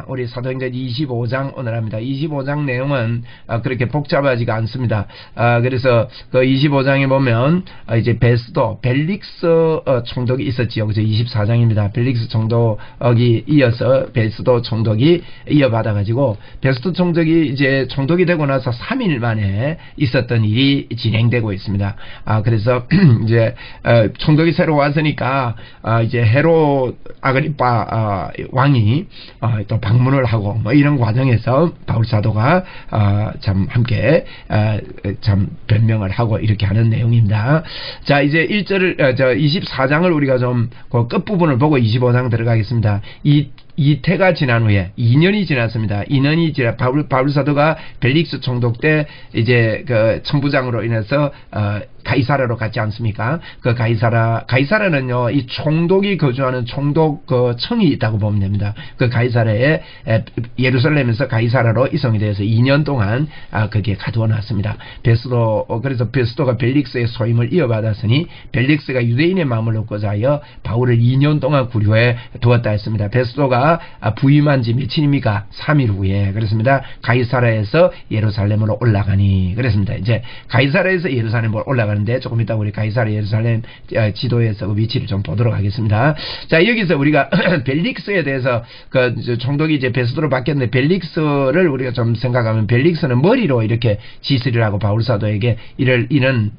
우리 사도행전 25장 오늘 합니다. 25장 내용은 그렇게 복잡하지가 않습니다. 그래서 그 25장에 보면 이제 베스도 벨릭스 총독이 있었지요. 그래서 24장입니다. 벨릭스 총독이 이어서 베스도 총독이 이어받아 가지고 베스도 총독이 이제 총독이 되고 나서 3일 만에 있었던 일이 진행되고 있습니다. 그래서 이제 총독이 새로 왔으니까 이제 헤롯 아그리파 왕이 또 방문을 하고 뭐 이런 과정에서 바울 사도가 참 함께 참 변명을 하고 이렇게 하는 내용입니다. 자, 이제 24장을 우리가 좀 그 끝부분을 보고 25장 들어가겠습니다. 이태가 지난 후에 2년이 지났습니다. 2년이 지나 바울 사도가 벨릭스 총독 때 이제 그 천부장으로 인해서 가이사라로 갔지 않습니까? 그 가이사라는요, 이 총독이 거주하는 총독 그 청이 있다고 보면 됩니다. 그 가이사라에 예루살렘에서 가이사라로 이송이 되어서 2년 동안 그게 가두어 놨습니다. 그래서 베스도가 벨릭스의 소임을 이어받았으니 벨릭스가 유대인의 마음을 얻고자 하여 바울을 2년 동안 구류해 두었다 했습니다. 베스도가 부임한 지 며칠입니까? 3일 후에 그렇습니다. 가이사라에서 예루살렘으로 올라가니 그랬습니다. 이제 가이사라에서 예루살렘으로 올라가는데 조금 이따 우리 가이사라 예루살렘 지도에서 그 위치를 좀 보도록 하겠습니다. 자, 여기서 우리가 벨릭스에 대해서 그 총독이 이제 베스도로 바뀌었는데 벨릭스를 우리가 좀 생각하면 벨릭스는 머리로 이렇게 지시를 하고 바울 사도에게 이런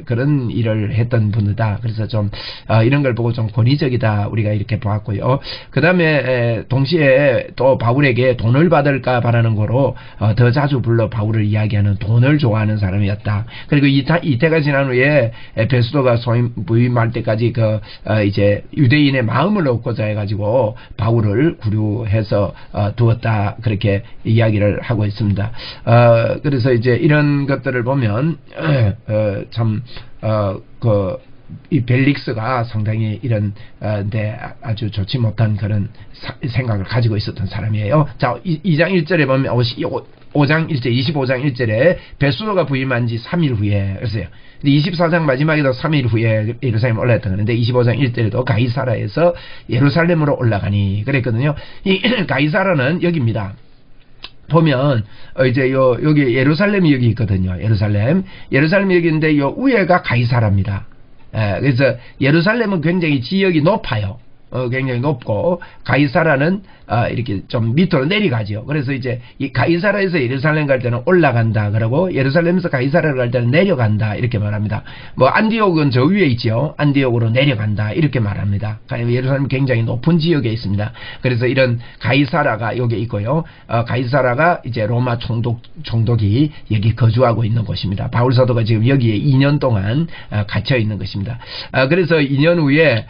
그런 일을 했던 분이다. 그래서 좀 이런 걸 보고 좀 권위적이다 우리가 이렇게 보았고요. 그 다음에 동시에 또 바울에게 돈을 받을까 바라는 거로 더 자주 불러 바울을 이야기하는 돈을 좋아하는 사람이었다. 그리고 이태가 지난 후에 베스도가 부임할 때까지 이제 유대인의 마음을 얻고자 해가지고 바울을 구류해서 두었다 그렇게 이야기를 하고 있습니다. 그래서 이제 이런 것들을 보면 이 벨릭스가 상당히 이런 데 아주 좋지 못한 그런 생각을 가지고 있었던 사람이에요. 자, 2장 1절에 보면 5장 1절 25장 1절에 베스도가 부임한 지 3일 후에 그랬어요. 24장 마지막에도 3일 후에 예루살렘 올라갔던 건데 25장 1절에도 가이사라에서 예루살렘으로 올라가니 그랬거든요. 이 가이사라는 여기입니다. 보면 이제 여기 예루살렘이 여기 있거든요. 예루살렘이 여기 있는데 요 위에가 가이사라입니다. 그래서 예루살렘은 굉장히 지역이 높아요. 굉장히 높고 가이사라는 이렇게 좀 밑으로 내려가죠. 그래서 이제 이 가이사라에서 예루살렘 갈 때는 올라간다 그러고 예루살렘에서 가이사라를 갈 때는 내려간다 이렇게 말합니다. 뭐 안디옥은 저 위에 있죠. 안디옥으로 내려간다 이렇게 말합니다. 예루살렘이 굉장히 높은 지역에 있습니다. 그래서 이런 가이사라가 여기 있고요. 가이사라가 이제 로마 총독이 여기 거주하고 있는 곳입니다. 바울 사도가 지금 여기에 2년 동안 갇혀 있는 것입니다. 그래서 2년 후에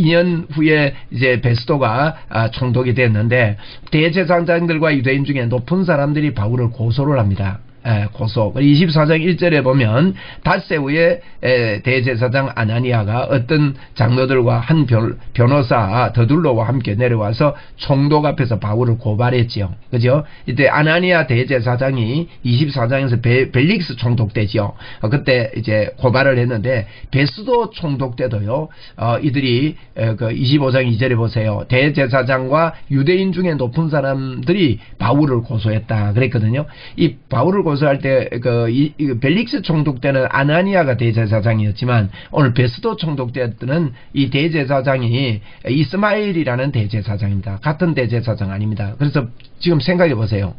2년 후에 이제 베스도가 총독이 됐는데 대제사장들과 유대인 중에 높은 사람들이 바울을 고소를 합니다. 고소. 24장 1절에 보면 닷새 후에 대제사장 아나니아가 어떤 장로들과 한 변호사 더둘로와 함께 내려와서 총독 앞에서 바울을 고발했지요. 그죠? 이때 아나니아 대제사장이 24장에서 벨릭스 총독 때죠. 그때 이제 고발을 했는데 베스도 총독 때도요. 이들이 그 25장 2절에 보세요. 대제사장과 유대인 중에 높은 사람들이 바울을 고소했다 그랬거든요. 이 바울을 고소할 때 벨릭스 총독 때는 아나니아가 대제사장이었지만 오늘 베스도 총독 때는 이 대제사장이 이스마엘이라는 대제사장입니다. 같은 대제사장 아닙니다. 그래서 지금 생각해 보세요.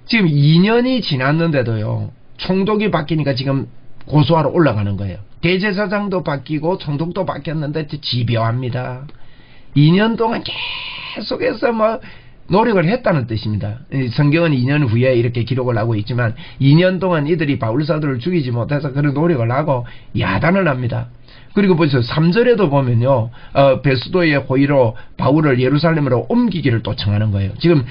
지금 2년이 지났는데도요. 총독이 바뀌니까 지금 고소하러 올라가는 거예요. 대제사장도 바뀌고 총독도 바뀌었는데 집요합니다. 2년 동안 계속해서 노력을 했다는 뜻입니다. 성경은 2년 후에 이렇게 기록을 하고 있지만 2년 동안 이들이 바울 사도를 죽이지 못해서 그런 노력을 하고 야단을 합니다. 그리고 벌써 3절에도 보면요. 베스도의 호의로 바울을 예루살렘으로 옮기기를 또 청하는 거예요. 지금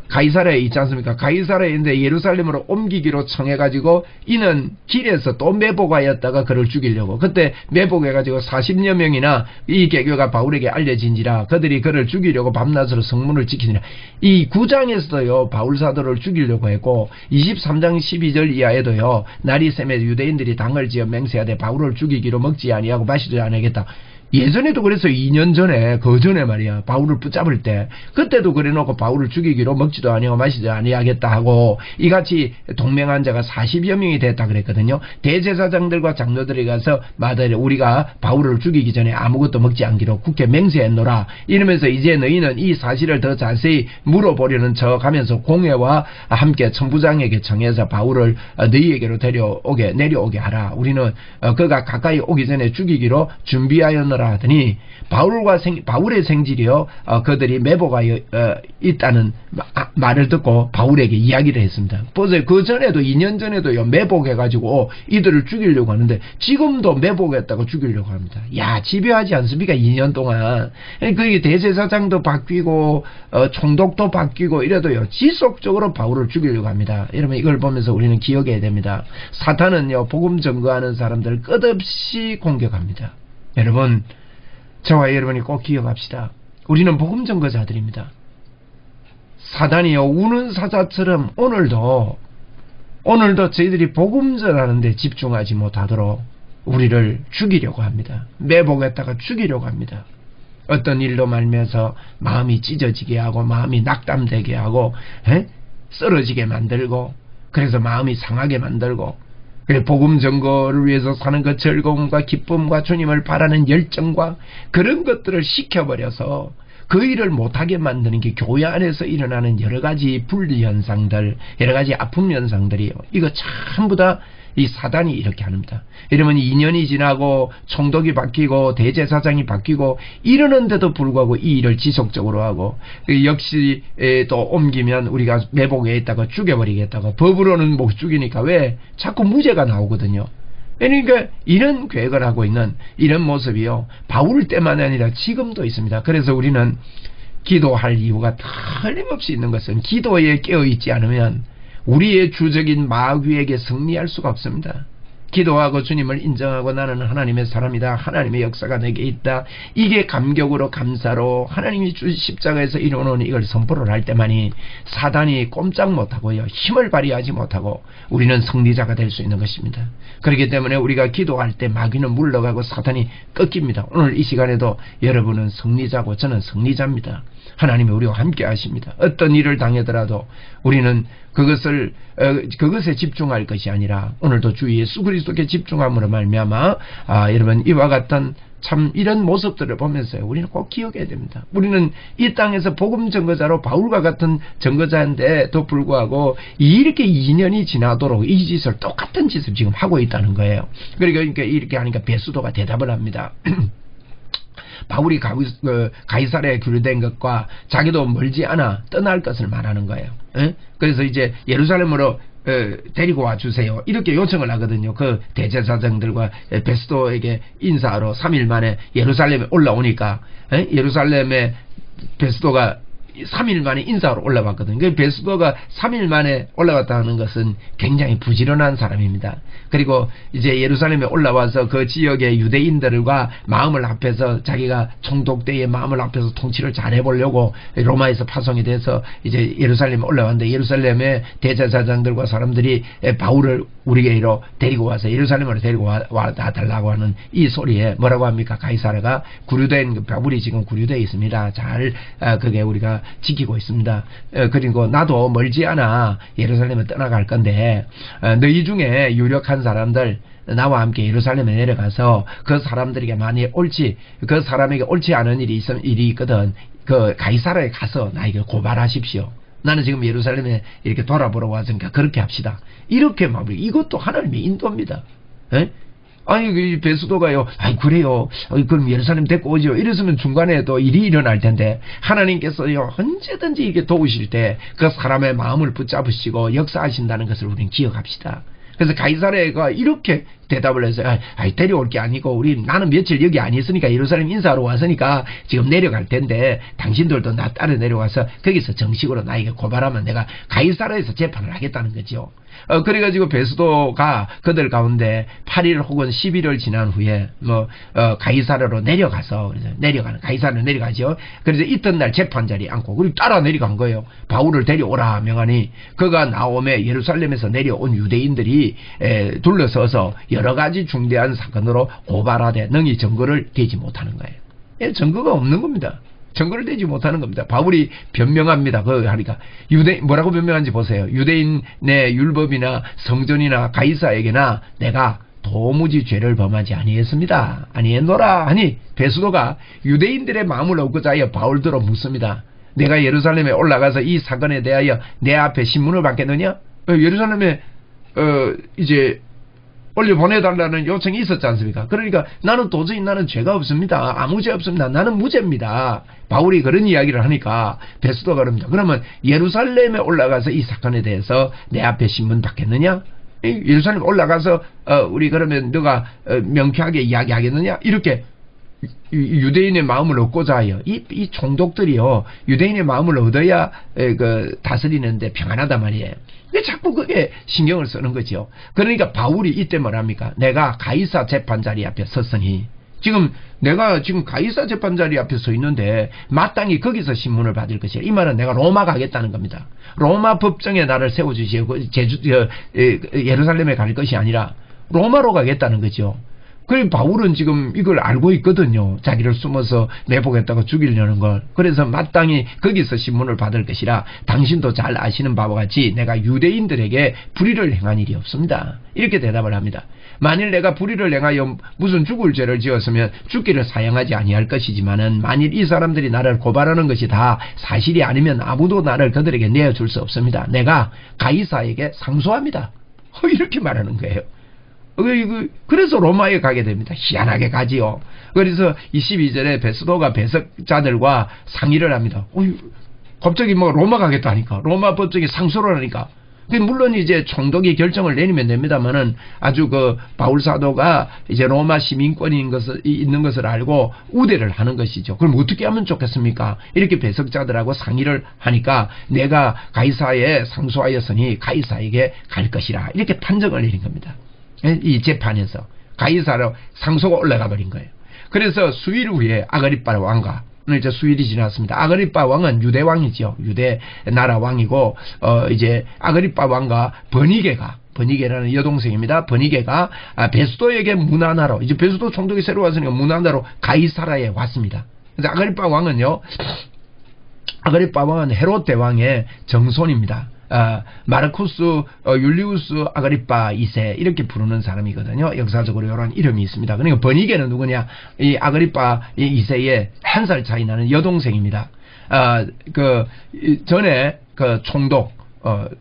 가이사라에 있지 않습니까? 가이사라에 있는데 예루살렘으로 옮기기로 청해가지고 이는 길에서 또 매복하였다가 그를 죽이려고. 그때 매복해가지고 40여 명이나 이 계교가 바울에게 알려진지라 그들이 그를 죽이려고 밤낮으로 성문을 지키니라. 이 9장에서도요. 바울 사도를 죽이려고 했고 23장 12절 이하에도요. 날이 새매 유대인들이 당을 지어 맹세하되 바울을 죽이기로 먹지 아니하고 마시지 않겠다. 예전에도 그래서 2년 전에 그 전에 말이야 바울을 붙잡을 때 그때도 그래놓고 바울을 죽이기로 먹지도 아니하고 마시지도 아니하겠다 하고 이같이 동맹한 자가 40여 명이 됐다 그랬거든요. 대제사장들과 장로들이 가서 마다리 우리가 바울을 죽이기 전에 아무것도 먹지 않기로 국회 맹세했노라 이러면서 이제 너희는 이 사실을 더 자세히 물어보려는 척 하면서 공회와 함께 천부장에게 청해서 바울을 너희에게로 내려오게 하라. 우리는 그가 가까이 오기 전에 죽이기로 준비하였노라 하더니 바울의 생질이요 그들이 매복하여 있다는 말을 듣고 바울에게 이야기를 했습니다. 보세요. 그 전에도 2년 전에도요 매복해가지고 이들을 죽이려고 하는데 지금도 매복했다고 죽이려고 합니다. 야 집요하지 않습니까? 2년 동안 그 대제사장도 바뀌고 총독도 바뀌고 이래도요 지속적으로 바울을 죽이려고 합니다. 여러분 이걸 보면서 우리는 기억해야 됩니다. 사탄은요 복음 전거하는 사람들을 끝없이 공격합니다. 여러분 저와 여러분이 꼭 기억합시다. 우리는 복음 전거자들입니다. 사단이요 우는 사자처럼 오늘도 저희들이 복음 전하는 데 집중하지 못하도록 우리를 죽이려고 합니다. 매복했다가 죽이려고 합니다. 어떤 일로 말미암아서 마음이 찢어지게 하고 마음이 낙담되게 하고 쓰러지게 만들고 그래서 마음이 상하게 만들고 복음 전거를 위해서 사는 그 즐거움과 기쁨과 주님을 바라는 열정과 그런 것들을 식혀버려서 그 일을 못하게 만드는 게 교회 안에서 일어나는 여러가지 분리현상들 여러가지 아픔 현상들이에요. 이거 전부 다 이 사단이 이렇게 합니다. 이러면 2년이 지나고 총독이 바뀌고 대제사장이 바뀌고 이러는데도 불구하고 이 일을 지속적으로 하고 역시 또 옮기면 우리가 매복에 있다가 죽여버리겠다고 법으로는 못 죽이니까 왜 자꾸 무죄가 나오거든요. 그러니까 이런 계획을 하고 있는 이런 모습이요 바울 때만 아니라 지금도 있습니다. 그래서 우리는 기도할 이유가 틀림없이 있는 것은 기도에 깨어있지 않으면 우리의 주적인 마귀에게 승리할 수가 없습니다. 기도하고 주님을 인정하고 나는 하나님의 사람이다. 하나님의 역사가 내게 있다. 이게 감격으로 감사로 하나님이 주신 십자가에서 이루어놓은 이걸 선포를 할 때만이 사단이 꼼짝 못하고요. 힘을 발휘하지 못하고 우리는 승리자가 될 수 있는 것입니다. 그렇기 때문에 우리가 기도할 때 마귀는 물러가고 사단이 꺾입니다. 오늘 이 시간에도 여러분은 승리자고 저는 승리자입니다. 하나님이 우리와 함께 하십니다. 어떤 일을 당하더라도 우리는 그것에 집중할 것이 아니라 오늘도 주 예수 그리스도께 집중함으로 말미암아 여러분 이와 같은 참 이런 모습들을 보면서요 우리는 꼭 기억해야 됩니다. 우리는 이 땅에서 복음 전거자로 바울과 같은 전거자인데도 불구하고 이렇게 2년이 지나도록 이 짓을 똑같은 짓을 지금 하고 있다는 거예요. 그러니까 이렇게 하니까 베스도가 대답을 합니다. 바울이 가이사랴에 규례된 것과 자기도 멀지 않아 떠날 것을 말하는 거예요. 그래서 이제 예루살렘으로 데리고 와주세요. 이렇게 요청을 하거든요. 그 대제사장들과 베스도에게 인사하러 3일 만에 예루살렘에 올라오니까 예루살렘에 베스도가 3일 만에 인사하러 올라왔거든요. 그 베스도가 3일 만에 올라왔다는 것은 굉장히 부지런한 사람입니다. 그리고 이제 예루살렘에 올라와서 그 지역의 유대인들과 마음을 합해서 자기가 총독 때의 마음을 합해서 통치를 잘 해보려고 로마에서 파송이 돼서 이제 예루살렘에 올라왔는데 예루살렘의 대제사장들과 사람들이 바울을 우리에게로 데리고 와서 예루살렘으로 데리고 와 달라고 하는 이 소리에 뭐라고 합니까? 가이사랴가 구류된 바울이 지금 구류되어 있습니다. 잘 그게 우리가 지키고 있습니다. 그리고 나도 멀지 않아 예루살렘에 떠나갈 건데 너희 중에 유력한 사람들 나와 함께 예루살렘에 내려가서 그 사람들에게 만약 그 사람에게 옳지 않은 일이 있거든 그 가이사랴에 가서 나에게 고발하십시오. 나는 지금 예루살렘에 이렇게 돌아보러 왔으니까 그렇게 합시다. 이렇게 마무리. 이것도 하나님의 인도입니다. 아니 베스도가요. 아이 그래요. 그럼 예루살렘 데리고 오죠. 이랬으면 중간에 또 일이 일어날 텐데 하나님께서요 언제든지 이렇게 도우실 때 그 사람의 마음을 붙잡으시고 역사하신다는 것을 우리는 기억합시다. 그래서 가이사랴가 이렇게 대답을 해서 데려올 게 아니고 나는 며칠 여기 안 있으니까 예루살렘 인사하러 왔으니까 지금 내려갈 텐데 당신들도 나 따라 내려와서 거기서 정식으로 나에게 고발하면 내가 가이사랴에서 재판을 하겠다는 거죠. 그래가지고 베스도가 그들 가운데 8일 혹은 11일 지난 후에 가이사랴로 내려가서 가이사랴로 내려가죠. 그래서 이튿날 재판 자리에 앉고 그리고 따라 내려간 거예요. 바울을 데려오라 명하니 그가 나오매 예루살렘에서 내려온 유대인들이 사람들이 둘러서서 여러 가지 중대한 사건으로 고발하되 능히 증거를 대지 못하는 거예요. 증거가 없는 겁니다. 증거를 대지 못하는 겁니다. 바울이 변명합니다. 그 하니까 뭐라고 변명한지 보세요. 유대인의 율법이나 성전이나 가이사에게나 내가 도무지 죄를 범하지 아니했습니다. 아니했노라 하니 베스도가 유대인들의 마음을 얻고자 하여 바울들로 묻습니다. 내가 예루살렘에 올라가서 이 사건에 대하여 내 앞에 신문을 받겠느냐? 예루살렘에 이제 올려 보내달라는 요청이 있었지 않습니까? 그러니까 나는 도저히 나는 죄가 없습니다. 아무 죄 없습니다. 나는 무죄입니다. 바울이 그런 이야기를 하니까 베스도가 그럽니다. 그러면 예루살렘에 올라가서 이 사건에 대해서 내 앞에 신문 받겠느냐? 예루살렘 올라가서 우리 그러면 너가 명쾌하게 이야기하겠느냐? 이렇게 유대인의 마음을 얻고자 하여 이 총독들이요 유대인의 마음을 얻어야 다스리는데 평안하단 말이에요. 왜 자꾸 그게 신경을 쓰는 거죠. 그러니까 바울이 이때 뭐랍니까? 내가 가이사 재판자리 앞에 섰으니 지금 내가 지금 가이사 재판자리 앞에 서 있는데 마땅히 거기서 신문을 받을 것이야. 이 말은 내가 로마 가겠다는 겁니다. 로마 법정에 나를 세워주시오. 예루살렘에 갈 것이 아니라 로마로 가겠다는 거죠. 그래 바울은 지금 이걸 알고 있거든요. 자기를 숨어서 내보겠다고 죽이려는 걸. 그래서 마땅히 거기서 신문을 받을 것이라 당신도 잘 아시는 바와 같이 내가 유대인들에게 불의를 행한 일이 없습니다. 이렇게 대답을 합니다. 만일 내가 불의를 행하여 무슨 죽을 죄를 지었으면 죽기를 사양하지 아니할 것이지만은 만일 이 사람들이 나를 고발하는 것이 다 사실이 아니면 아무도 나를 그들에게 내어줄 수 없습니다. 내가 가이사에게 상소합니다. 이렇게 말하는 거예요. 그래서 로마에 가게 됩니다. 희한하게 가지요. 그래서 22절에 베스도가 배석자들과 상의를 합니다. 갑자기 뭐 로마 가겠다니까. 로마 법정에 상소를 하니까. 물론 이제 총독이 결정을 내리면 됩니다만은 아주 바울 사도가 이제 로마 시민권인 것을 있는 것을 알고 우대를 하는 것이죠. 그럼 어떻게 하면 좋겠습니까? 이렇게 배석자들하고 상의를 하니까 내가 가이사에 상소하였으니 가이사에게 갈 것이라 이렇게 판정을 내린 겁니다. 이 재판에서 가이사로 상소가 올라가 버린 거예요. 그래서 수일 후에 아그리빠 왕과 이제 수일이 지났습니다. 아그리빠 왕은 유대 왕이죠. 유대 나라 왕이고 이제 아그리빠 왕과 버니게라는 여동생입니다. 버니게가 베스도에게 문안하러 이제 베스도 총독이 새로 왔으니까 문안하러 가이사라에 왔습니다. 그래서 아그리빠 왕은 헤롯 대왕의 정손입니다. 마르쿠스 율리우스 아그리빠 2세 이렇게 부르는 사람이거든요. 역사적으로 이런 이름이 있습니다. 그러니까 버니게는 누구냐? 이 아그리빠 2세의 한 살 차이 나는 여동생입니다. 전에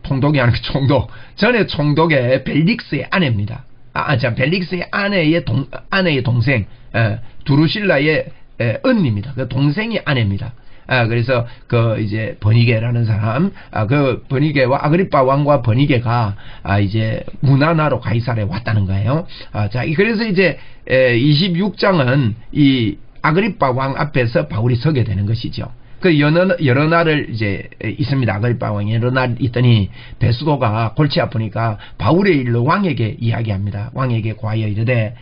통독이 아니고 총독. 전에 총독의 벨릭스의 아내입니다. 벨릭스의 아내의 동생 두루실라의 언니입니다. 그 동생이 아내입니다. 그래서 이제 버니게라는 사람, 버니게와 아그리빠 왕과 버니게가 이제 문안하러 가이사라에 왔다는 거예요. 그래서 이제 26장은 이 아그리빠 왕 앞에서 바울이 서게 되는 것이죠. 여러 날을 이제 있습니다. 아그리빠 왕이 여러 날 있더니 베스도가 골치 아프니까 바울의 일로 왕에게 이야기합니다. 왕에게 고하여 이르되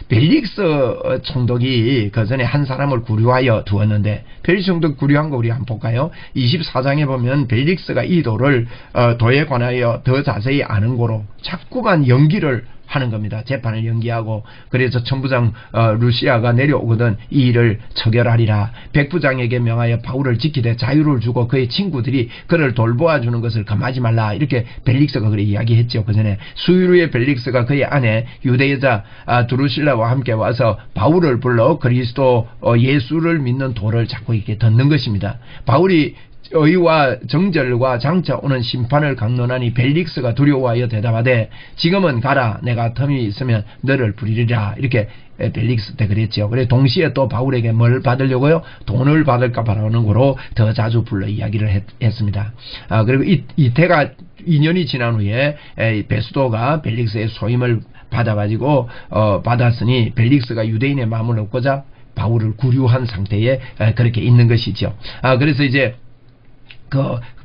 벨릭스 총독이 그 전에 한 사람을 구류하여 두었는데 벨릭스 총독 구류한 거 우리 한번 볼까요? 24장에 보면 벨릭스가 이 도에 관하여 더 자세히 아는 고로 자꾸만 연기를 하는 겁니다. 재판을 연기하고 그래서 천부장 루시아가 내려오거든 이 일을 처결하리라. 백부장에게 명하여 바울을 지키되 자유를 주고 그의 친구들이 그를 돌보아주는 것을 금하지 말라. 이렇게 벨릭스가 그래 이야기했죠. 그 전에 수일 후에 벨릭스가 그의 아내 유대여자 두루실라와 함께 와서 바울을 불러 그리스도 예수를 믿는 도를 자꾸 이렇게 듣는 것입니다. 바울이 의와 정절과 장차 오는 심판을 강론하니 벨릭스가 두려워하여 대답하되 지금은 가라. 내가 텀이 있으면 너를 부리리라. 이렇게 벨릭스 때 그랬죠. 그래 동시에 또 바울에게 뭘 받으려고요? 돈을 받을까 바라는 거로 더 자주 불러 이야기를 했습니다. 그리고 이태가 2년이 지난 후에 베스도가 벨릭스의 소임을 받아가지고 받았으니 벨릭스가 유대인의 마음을 얻고자 바울을 구류한 상태에 그렇게 있는 것이죠. 그래서 이제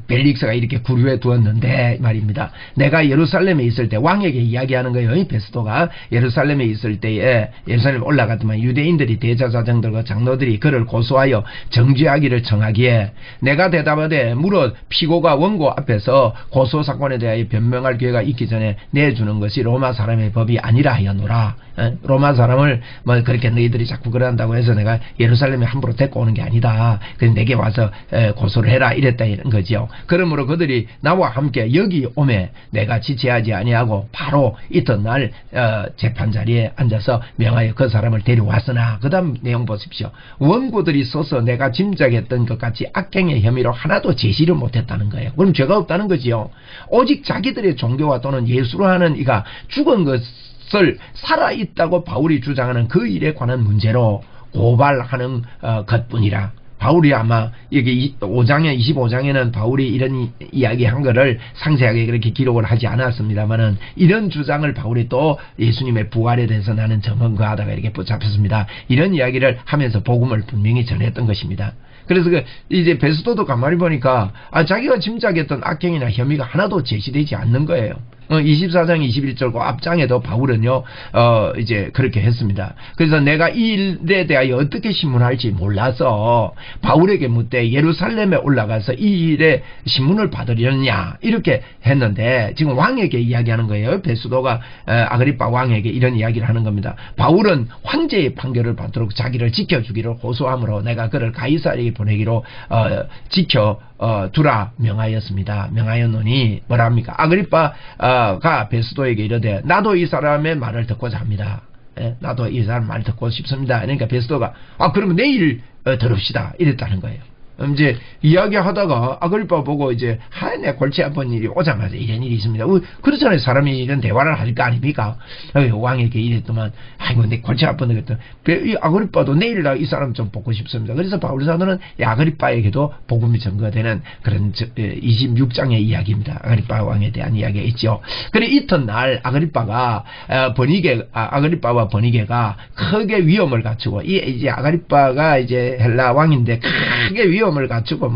벨릭스가 이렇게 구류해 두었는데 말입니다. 내가 예루살렘에 있을 때 왕에게 이야기하는 거예요. 이 베스도가 예루살렘에 있을 때에 예루살렘에 올라갔더만 유대인들이 대제사장들과 장로들이 그를 고소하여 정죄하기를 청하기에 내가 대답하되 물어 피고가 원고 앞에서 고소 사건에 대하여 변명할 기회가 있기 전에 내주는 것이 로마 사람의 법이 아니라 하였노라. 로마 사람을 뭐 그렇게 너희들이 자꾸 그런다고 해서 내가 예루살렘에 함부로 데리고 오는 게 아니다. 그래서 내게 와서 고소를 해라 이랬다 이런 거죠. 그러므로 그들이 나와 함께 여기 오매 내가 지체하지 아니하고 바로 이튿날 재판 자리에 앉아서 명하여 그 사람을 데려왔으나 그 다음 내용 보십시오. 원고들이 써서 내가 짐작했던 것 같이 악행의 혐의로 하나도 제시를 못했다는 거예요. 그럼 죄가 없다는 거지요. 오직 자기들의 종교와 또는 예수로 하는 이가 죽은 것을 살아있다고 바울이 주장하는 그 일에 관한 문제로 고발하는 것뿐이라. 바울이 아마 여기 5장에 25장에는 바울이 이런 이야기한 거를 상세하게 그렇게 기록을 하지 않았습니다만은 이런 주장을 바울이 또 예수님의 부활에 대해서 나는 점검하다가 이렇게 붙잡혔습니다. 이런 이야기를 하면서 복음을 분명히 전했던 것입니다. 그래서 이제 베스도도 가만히 보니까 자기가 짐작했던 악행이나 혐의가 하나도 제시되지 않는 거예요. 24장 21절 그 앞장에도 바울은요 이제 그렇게 했습니다. 그래서 내가 이 일에 대하여 어떻게 신문할지 몰라서 바울에게 묻되 예루살렘에 올라가서 이 일에 신문을 받으려느냐 이렇게 했는데 지금 왕에게 이야기하는 거예요. 베스도가 아그리빠 왕에게 이런 이야기를 하는 겁니다. 바울은 황제의 판결을 받도록 자기를 지켜주기를 호소함으로 내가 그를 가이사에게 보내기로 두라 명하였습니다. 명하였노니 뭐라 합니까? 아그리빠가 베스도에게 이르되 나도 이 사람의 말을 듣고자 합니다. 나도 이 사람 말 듣고 싶습니다. 그러니까 베스도가 그러면 내일 들읍시다 이랬다는 거예요. 이제 이야기하다가 아그리빠 보고 이제 내 골치 아픈 일이 오자마자 이런 일이 있습니다. 그렇잖아요. 사람이 이런 대화를 할 거 아닙니까? 왕에게 이랬더만 아이고 내 골치 아픈 데 이 아그리빠도 내일 이 사람 좀 보고 싶습니다. 그래서 바울 사도는 아그리빠에게도 복음이 전거되는 그런 26장의 이야기입니다. 아그리빠 왕에 대한 이야기가 있죠. 그래 이튿날 아그리빠와 버니게가 크게 위험을 갖추고 이제 아그리빠가 이제 헬라 왕인데 크게 위험을 갖추고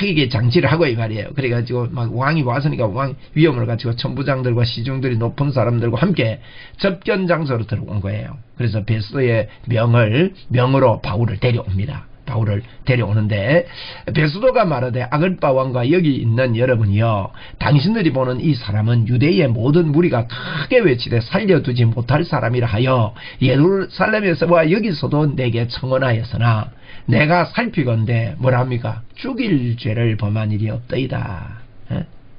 이게 장치를 하고 이 말이에요. 그래가지고 막 왕이 왔으니까 위험을 갖추고 천부장들과 시중들이 높은 사람들과 함께 접견 장소로 들어온 거예요. 그래서 베스도의 명으로 바울을 데려옵니다. 바울을 데려오는데 베스도가 말하되 아그리빠 왕과 여기 있는 여러분이요 당신들이 보는 이 사람은 유대의 모든 무리가 크게 외치되 살려두지 못할 사람이라 하여 예루살렘에서와 여기서도 내게 청언하였으나 내가 살피건대 뭐라 합니까? 죽일 죄를 범한 일이 없더이다.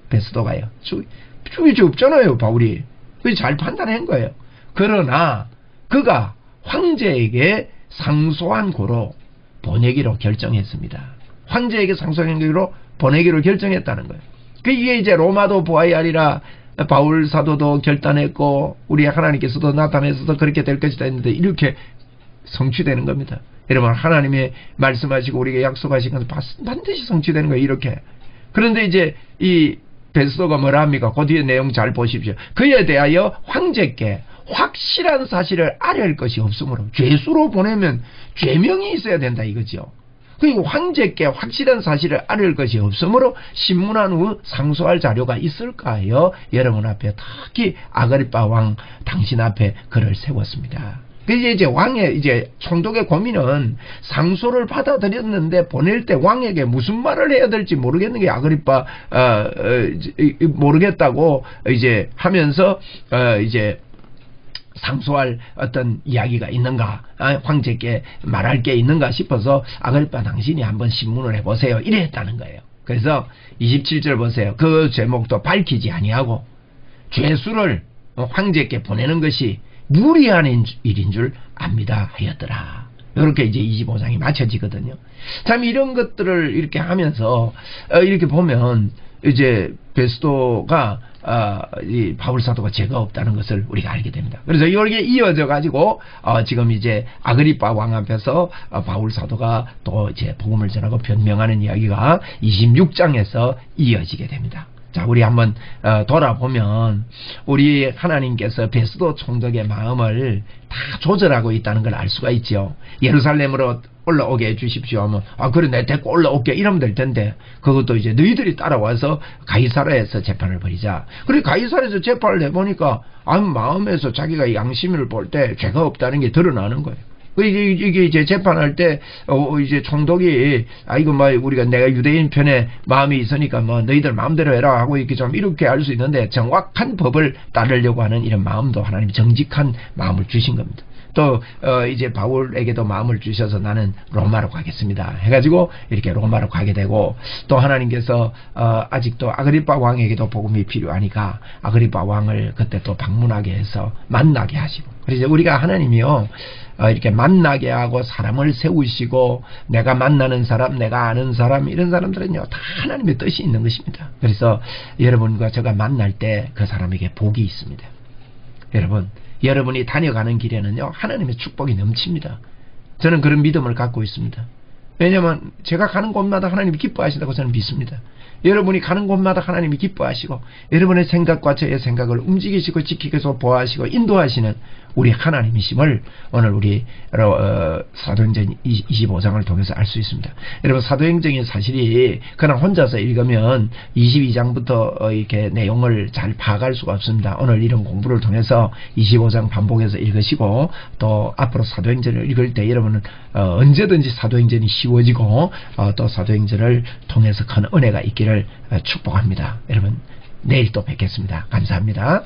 베스도가요. 죽일 죄 없잖아요. 바울이. 그래서 잘 판단한 거예요. 그러나 그가 황제에게 상소한 고로 보내기로 결정했습니다. 황제에게 상소하기로 보내기로 결정했다는 거예요. 이게 이제 로마도 보아야 하리라 바울 사도도 결단했고 우리 하나님께서도 나타내서도 그렇게 될 것이다 했는데 이렇게 성취되는 겁니다. 여러분 하나님의 말씀하시고 우리에게 약속하신 것은 반드시 성취되는 거예요. 이렇게. 그런데 이제 이 베스도가 뭐라 합니까? 그 뒤에 내용 잘 보십시오. 그에 대하여 황제께 확실한 사실을 알릴 것이 없으므로 죄수로 보내면 죄명이 있어야 된다 이거죠. 그리고 황제께 확실한 사실을 알릴 것이 없으므로 신문한 후 상소할 자료가 있을까요? 여러분 앞에 특히 아그리빠 왕 당신 앞에 그를 세웠습니다. 그래서 이제 왕의 이제 총독의 고민은 상소를 받아들였는데 보낼 때 왕에게 무슨 말을 해야 될지 모르겠는 게 아그리빠 모르겠다고 이제 하면서 이제 상소할 어떤 이야기가 있는가 황제께 말할 게 있는가 싶어서 아그리빠 당신이 한번 신문을 해보세요 이래 했다는 거예요. 그래서 27절 보세요. 그 제목도 밝히지 아니하고 죄수를 황제께 보내는 것이 무리한 일인 줄 압니다 하였더라. 이렇게 이제 25장이 마쳐지거든요. 참 이런 것들을 이렇게 하면서 이렇게 보면 이제 베스도가 이 바울 사도가 죄가 없다는 것을 우리가 알게 됩니다. 그래서 이게 이어져 가지고 지금 이제 아그리빠 왕 앞에서 바울 사도가 또 이제 복음을 전하고 변명하는 이야기가 26장에서 이어지게 됩니다. 자, 우리 한번 돌아보면 우리 하나님께서 베스도 총독의 마음을 다 조절하고 있다는 걸 알 수가 있죠. 예루살렘으로 올라오게 해주십시오 하면 그래 내 데리고 올라올게 이러면 될 텐데 그것도 이제 너희들이 따라와서 가이사랴에서 재판을 벌이자. 그래 가이사랴에서 재판을 해보니까 마음에서 자기가 양심을 볼 때 죄가 없다는 게 드러나는 거예요. 이게 이제 재판할 때, 이제 총독이, 이거 우리가 내가 유대인 편에 마음이 있으니까 너희들 마음대로 해라 하고 이렇게 할 수 있는데 정확한 법을 따르려고 하는 이런 마음도 하나님이 정직한 마음을 주신 겁니다. 또, 이제 바울에게도 마음을 주셔서 나는 로마로 가겠습니다. 해가지고 이렇게 로마로 가게 되고 또 하나님께서, 아직도 아그리파 왕에게도 복음이 필요하니까 아그리파 왕을 그때 또 방문하게 해서 만나게 하시고. 그래서 우리가 하나님이요, 이렇게 만나게 하고 사람을 세우시고 내가 만나는 사람, 내가 아는 사람 이런 사람들은요 다 하나님의 뜻이 있는 것입니다. 그래서 여러분과 제가 만날 때 그 사람에게 복이 있습니다. 여러분, 여러분이 다녀가는 길에는요 하나님의 축복이 넘칩니다. 저는 그런 믿음을 갖고 있습니다. 왜냐하면 제가 가는 곳마다 하나님이 기뻐하신다고 저는 믿습니다. 여러분이 가는 곳마다 하나님이 기뻐하시고 여러분의 생각과 저의 생각을 움직이시고 지키셔서 보호하시고 인도하시는 우리 하나님이심을 오늘 우리 사도행전 25장을 통해서 알 수 있습니다. 여러분 사도행전의 사실이 그냥 혼자서 읽으면 22장부터 이렇게 내용을 잘 파악할 수가 없습니다. 오늘 이런 공부를 통해서 25장 반복해서 읽으시고 또 앞으로 사도행전을 읽을 때 여러분은 언제든지 사도행전이 쉬워지고 또 사도행전을 통해서 큰 은혜가 있기를 축복합니다. 여러분 내일 또 뵙겠습니다. 감사합니다.